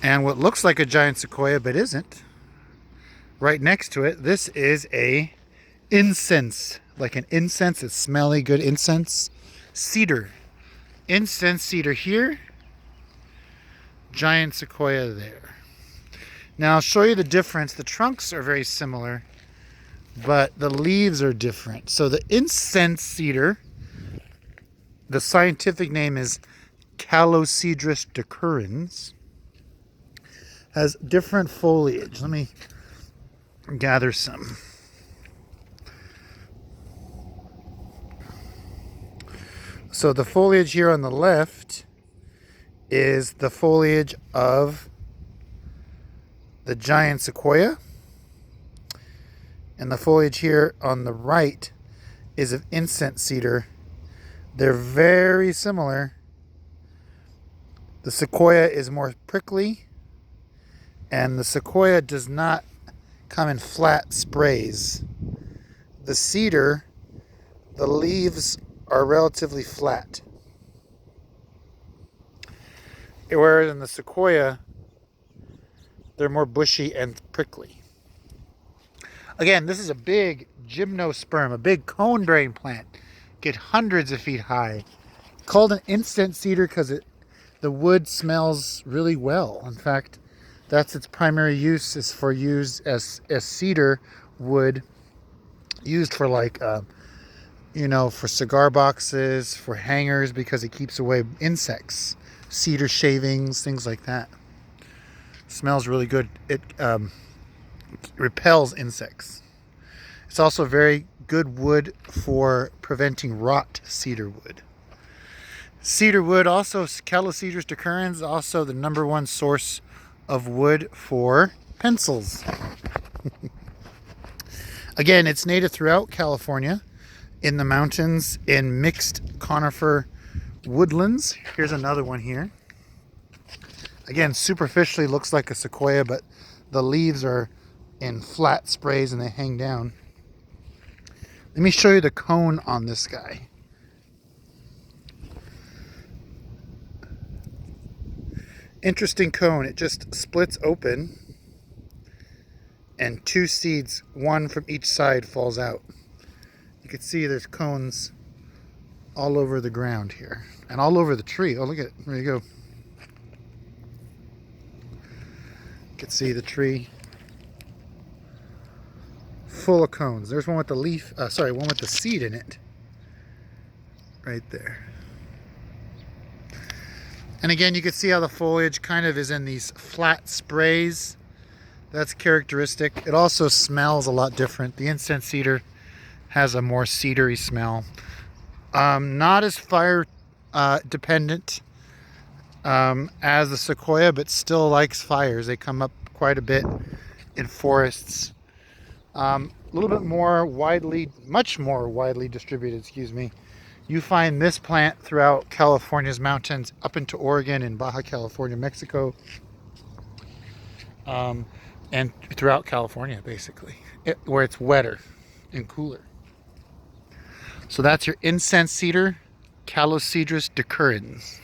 And what looks like a giant sequoia but isn't, right next to it, this is a incense, like an incense. It's smelly, good incense. Cedar. Incense cedar here, giant sequoia there. Now I'll show you the difference. The trunks are very similar, but the leaves are different. So the incense cedar, the scientific name is Calocedrus decurrens, has different foliage. Let me gather some. So the foliage here on the left is the foliage of the giant sequoia. And the foliage here on the right is of incense cedar. They're very similar. The sequoia is more prickly, and the sequoia does not come in flat sprays. The cedar, the leaves are relatively flat, whereas in the sequoia, they're more bushy and prickly. Again, this is a big gymnosperm, a big cone-bearing plant. Get hundreds of feet high. Called an incense cedar because the wood smells really well. In fact, that's its primary use, is for use as cedar wood, used for like for cigar boxes, for hangers, because it keeps away insects, cedar shavings, things like that. Smells really good. It repels insects. It's also very good wood for preventing rot. Cedar wood. Cedar wood, also Calocedrus decurrens, also the #1 source of wood for pencils. Again, it's native throughout California, in the mountains, in mixed conifer woodlands. Here's another one here. Again, superficially looks like a sequoia, but the leaves are in flat sprays and they hang down. Let me show you the cone on this guy. Interesting cone. It just splits open and 2 seeds, one from each side, falls out. You can see there's cones all over the ground here and all over the tree. Oh, look at it. There you go. You can see the tree full of cones. There's one with the leaf, one with the seed in it. Right there. And again, you can see how the foliage kind of is in these flat sprays. That's characteristic. It also smells a lot different. The incense cedar has a more cedary smell. Not as fire dependent as the sequoia, but still likes fires. They come up quite a bit in forests. A little bit more widely, much more widely distributed, excuse me. You find this plant throughout California's mountains, up into Oregon and Baja California, Mexico, and throughout California, basically, where it's wetter and cooler. So that's your incense cedar, Calocedrus decurrens.